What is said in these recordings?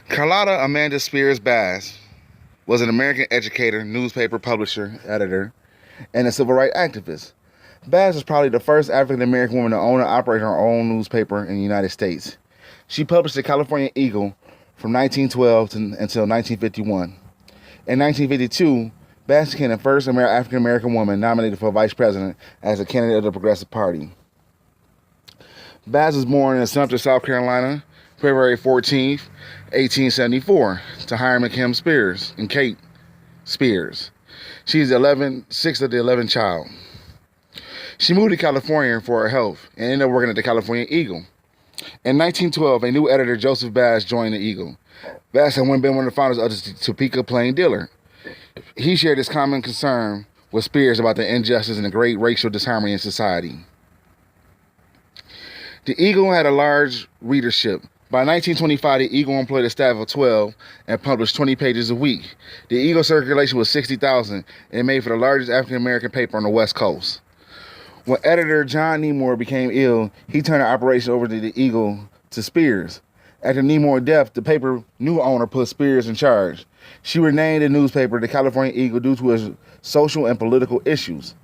Carlotta Amanda Spears Bass was an American educator, newspaper publisher, editor, and a civil rights activist. Bass was probably the first African American woman to own and operate her own newspaper in the United States. She published the California Eagle from 1912 until 1951. In 1952, Bass became the first African American woman nominated for vice president as a candidate of the Progressive Party. Bass was born in Sumter, South Carolina, February 14th, 1874, to Hiram and Kim Spears and Kate Spears. She's sixth of the 11th child. She moved to California for her health and ended up working at the California Eagle. In 1912, a new editor, Joseph Bass, joined the Eagle. Bass had been one of the founders of the Topeka Plain Dealer. He shared his common concern with Spears about the injustice and the great racial disharmony in society. The Eagle had a large readership. By 1925, the Eagle employed a staff of 12 and published 20 pages a week. The Eagle circulation was 60,000 and made for the largest African-American paper on the West Coast. When editor John Nemore became ill, he turned the operation over to the Eagle to Spears. After Nemore's death, the paper's new owner put Spears in charge. She renamed the newspaper the California Eagle due to its social and political issues.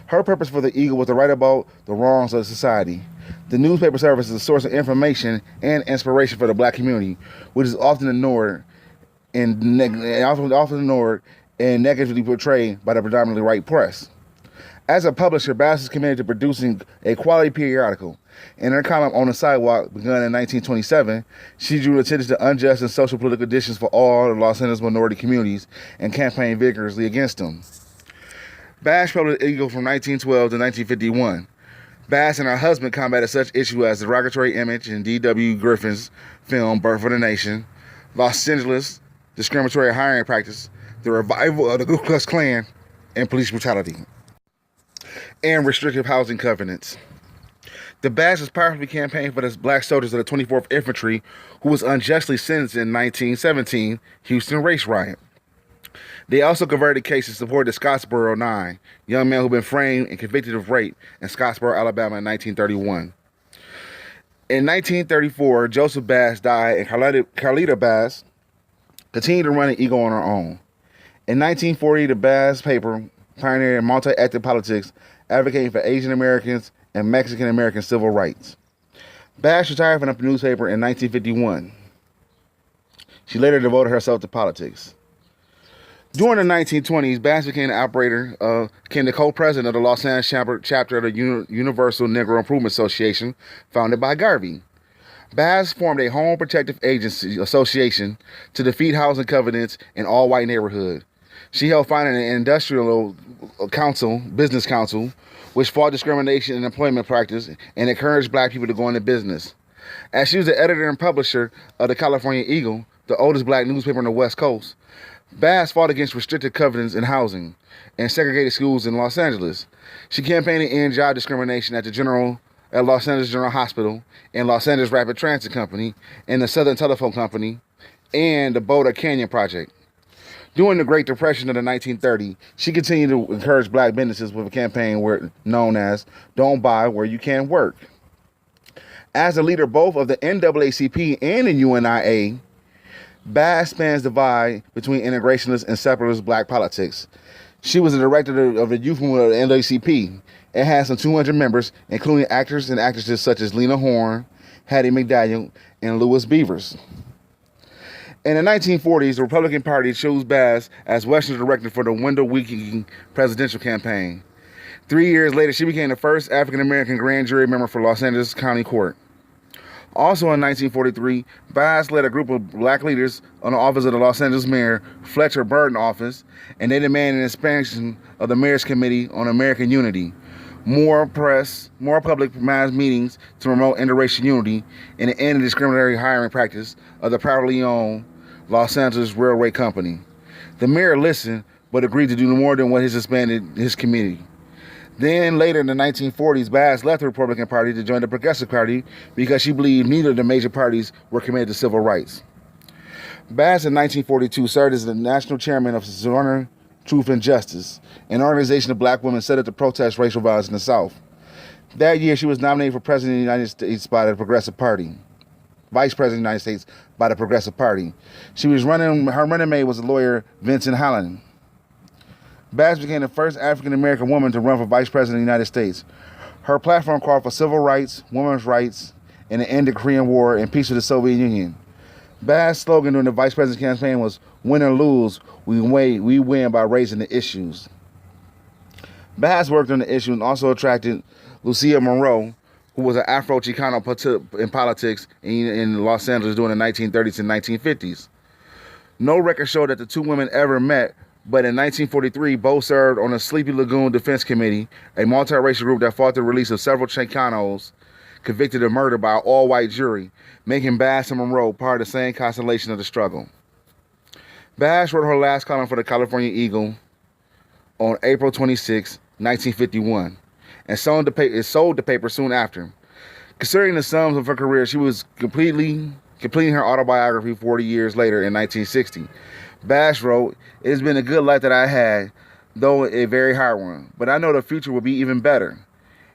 Her purpose for the Eagle was to write about the wrongs of society. The newspaper serves as a source of information and inspiration for the black community, which is often ignored and negatively portrayed by the predominantly white press. As a publisher, Bass is committed to producing a quality periodical. In her column On the Sidewalk, begun in 1927, she drew attention to unjust and social political conditions for all the Los Angeles minority communities and campaigned vigorously against them. Bass published the Eagle from 1912 to 1951. Bass and her husband combated such issues as the derogatory image in D.W. Griffin's film Birth of the Nation, Los Angeles discriminatory hiring practice, the revival of the Ku Klux Klan, and police brutality, and restrictive housing covenants. The Basses powerfully campaigned for the black soldiers of the 24th Infantry who was unjustly sentenced in 1917 Houston race riot. They also converted cases supporting the Scottsboro Nine, young men who had been framed and convicted of rape in Scottsboro, Alabama in 1931. In 1934, Joseph Bass died and Carlotta Bass continued to run the Eagle on her own. In 1940, the Bass paper pioneered multi-ethnic politics, advocating for Asian Americans and Mexican American civil rights. Bass retired from the newspaper in 1951. She later devoted herself to politics. During the 1920s, Bass became the co-president of the Los Angeles chapter of the Universal Negro Improvement Association, founded by Garvey. Bass formed a home protective agency association to defeat housing covenants in all-white neighborhood. She helped found an industrial business council, which fought discrimination in employment practice and encouraged black people to go into business. As she was the editor and publisher of the California Eagle, the oldest black newspaper on the West Coast, Bass fought against restricted covenants in housing and segregated schools in Los Angeles. She campaigned to end job discrimination at Los Angeles General Hospital and Los Angeles Rapid Transit Company and the Southern Telephone Company and the Boulder Canyon Project. During the Great Depression of the 1930s, she continued to encourage black businesses with a campaign known as Don't Buy Where You Can't Work. As a leader both of the NAACP and the UNIA, Bass spans the divide between integrationist and separatist black politics. She was the director of the youth movement of the NAACP. It has some 200 members, including actors and actresses such as Lena Horne, Hattie McDaniel, and Louis Beavers. In the 1940s, the Republican Party chose Bass as Western director for the Wendell Weeking presidential campaign. 3 years later, she became the first African-American grand jury member for Los Angeles County Court. Also in 1943, Bass led a group of black leaders on the office of the Los Angeles Mayor, Fletcher Burton office, and they demanded an expansion of the Mayor's Committee on American Unity, more press, more public mass meetings to promote interracial unity, and the end of discriminatory hiring practice of the privately owned Los Angeles Railway Company. The mayor listened, but agreed to do more than what his expanded his committee. Then later in the 1940s, Bass left the Republican Party to join the Progressive Party because she believed neither of the major parties were committed to civil rights. Bass in 1942 served as the national chairman of Sojourner Truth and Justice, an organization of black women set up to protest racial violence in the South. That year, she was nominated for president of the United States by the Progressive Party. vice president of the United States by the Progressive Party. Her running mate was the lawyer Vincent Halloran. Bass became the first African-American woman to run for vice president of the United States. Her platform called for civil rights, women's rights, and an end to the Korean War and peace with the Soviet Union. Bass' slogan during the vice president's campaign was, "Win or lose, we win by raising the issues." Bass worked on the issue and also attracted Lucia Monroe, who was an Afro-Chicano in politics in Los Angeles during the 1930s and 1950s. No record showed that the two women ever met, but in 1943, both served on the Sleepy Lagoon Defense Committee, a multiracial group that fought the release of several Chicanos convicted of murder by an all-white jury, making Bass and Monroe part of the same constellation of the struggle. Bass wrote her last column for the California Eagle on April 26, 1951, and sold the paper soon after. Considering the sums of her career, she was completing her autobiography 40 years later in 1960. Bass wrote, "It has been a good life that I had, though a very hard one, but I know the future will be even better.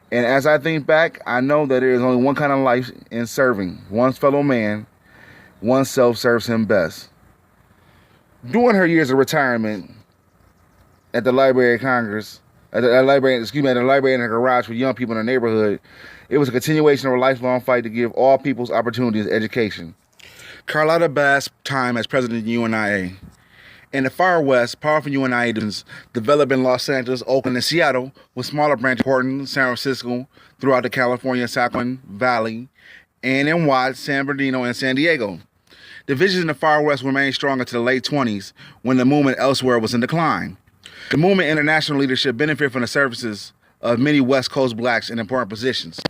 And as I think back, I know that there is only one kind of life in serving one's fellow man. Oneself serves him best." During her years of retirement at the Library of Congress, at the library in her garage for young people in her neighborhood, it was a continuation of her lifelong fight to give all people's opportunities to education. Charlotta Bass' time as president of the UNIA. In the far west, powerful UNIA developed in Los Angeles, Oakland, and Seattle, with smaller branches in Portland, San Francisco, throughout the California San Valley, and in Watts, San Bernardino, and San Diego. Divisions in the far west remained strong until the late 20s, when the movement elsewhere was in decline. The movement international leadership benefited from the services of many West Coast blacks in important positions.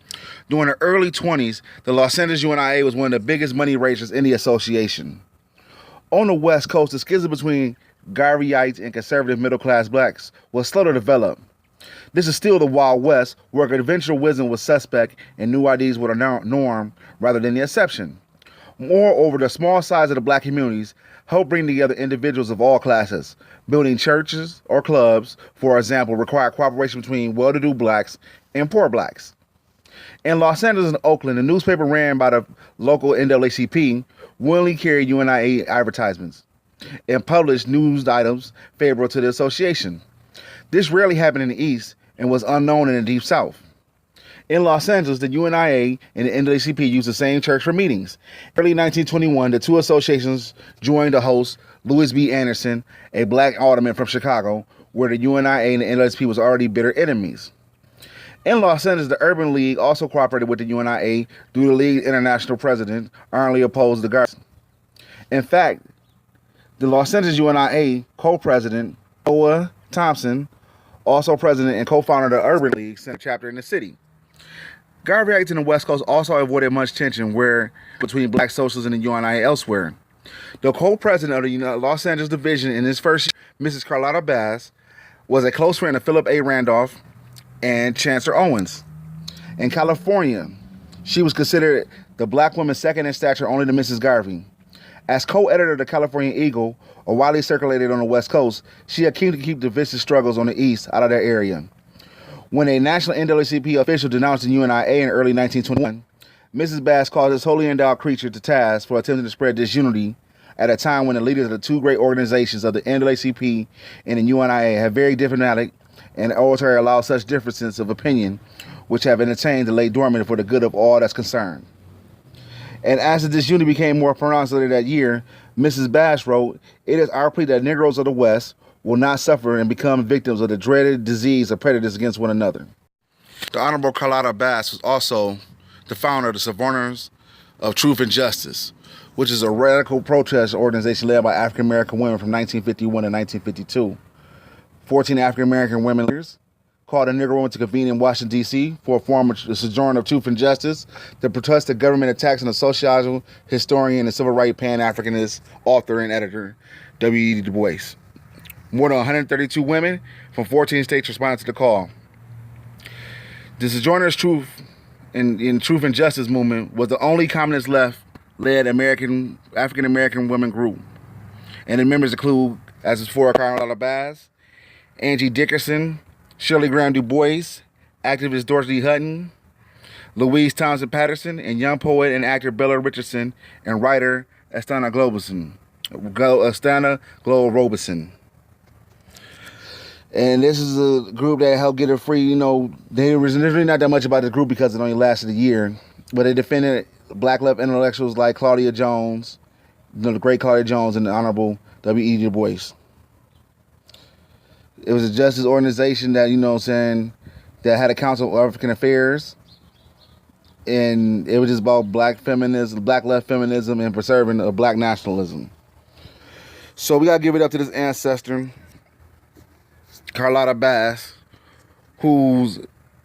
During the early 20s, the Los Angeles UNIA was one of the biggest money raisers in the association. On the West Coast, the schism between Garveyites and conservative middle-class blacks was slow to develop. This is still the Wild West, where conventional wisdom was suspect and new ideas were the norm rather than the exception. Moreover, the small size of the black communities helped bring together individuals of all classes. Building churches or clubs, for example, required cooperation between well-to-do blacks and poor blacks. In Los Angeles and Oakland, the newspaper ran by the local NAACP willingly carried UNIA advertisements and published news items favorable to the association. This rarely happened in the East and was unknown in the Deep South. In Los Angeles, the UNIA and the NAACP used the same church for meetings. In early 1921, the two associations joined the host, Louis B. Anderson, a black alderman from Chicago, where the UNIA and the NAACP was already bitter enemies. In Los Angeles, the Urban League also cooperated with the UNIA due to the League's international president earnestly opposed the Garvey. In fact, the Los Angeles UNIA co-president, Noah Thompson, also president and co-founder of the Urban League Center chapter in the city. Garveyites in the West Coast also avoided much tension between black socialists and the UNIA elsewhere. The co-president of the Los Angeles division in his first year, Mrs. Charlotta Bass, was a close friend of Philip A. Randolph and Chancellor Owens. In California, she was considered the black woman second in stature only to Mrs. Garvey. As co-editor of the California Eagle, or widely circulated on the West Coast, she had keen to keep the vicious struggles on the East out of their area. When a national NAACP official denounced the UNIA in early 1921, Mrs. Bass called this wholly endowed creature to task for attempting to spread disunity at a time when the leaders of the two great organizations of the NAACP and the UNIA have very diplomatic and oratory allow such differences of opinion, which have been attained to lay dormant for the good of all that's concerned. And as the disunity became more pronounced later that year, Mrs. Bass wrote, "It is our plea that Negroes of the West will not suffer and become victims of the dreaded disease of prejudice against one another." The Honorable Charlotta Bass was also the founder of the Sojourners of Truth and Justice, which is a radical protest organization led by African-American women from 1951 to 1952. 14 African-American women leaders called a Negro woman to convene in Washington, D.C. for a form of the Sojourn of Truth and Justice to protest the government attacks on the sociological, historian, and civil rights Pan-Africanist author and editor, W.E.B. Du Bois. More than 132 women from 14 states responded to the call. The Sojourners Truth and Justice movement was the only communist left-led African-American women group. And the members include, as before, Charlotta Bass, Angie Dickerson, Shirley Graham Du Bois, activist Dorothy Hutton, Louise Thompson Patterson, and young poet and actor Bella Richardson, and writer Astana Glow Robeson. And this is a group that helped get her free. You know, there's really not that much about the group because it only lasted a year. But they defended black left intellectuals like Claudia Jones, you know, the great Claudia Jones, and the Honorable W.E. Du Bois. It was a justice organization that, you know what I'm saying, that had a Council of African Affairs. And it was just about black feminism, black left feminism, and preserving black nationalism. So we got to give it up to this ancestor, Charlotta Bass, who's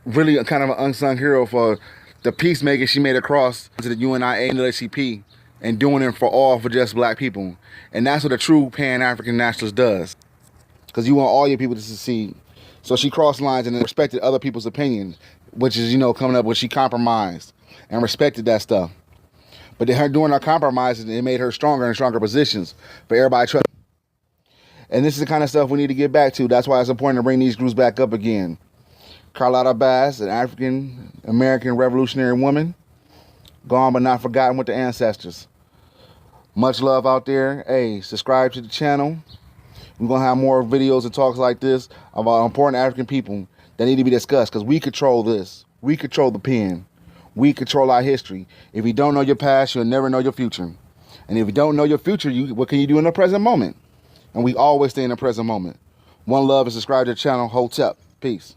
really a kind of an unsung hero for the peacemaking she made across to the UNIA and the NAACP, and doing it for all, for just black people. And that's what a true Pan-African nationalist does, because you want all your people to succeed. So she crossed lines and respected other people's opinions, which is, you know, coming up when she compromised and respected that stuff. But her doing her compromises, it made her stronger and stronger positions for everybody to trust. And this is the kind of stuff we need to get back to. That's why it's important to bring these groups back up again. Charlotta Bass, an African-American revolutionary woman, gone but not forgotten with the ancestors. Much love out there. Hey, subscribe to the channel. We're going to have more videos and talks like this about important African people that need to be discussed, because we control this. We control the pen. We control our history. If you don't know your past, you'll never know your future. And if you don't know your future, what can you do in the present moment? And we always stay in the present moment. One love, and subscribe to the channel. Hotep. Peace.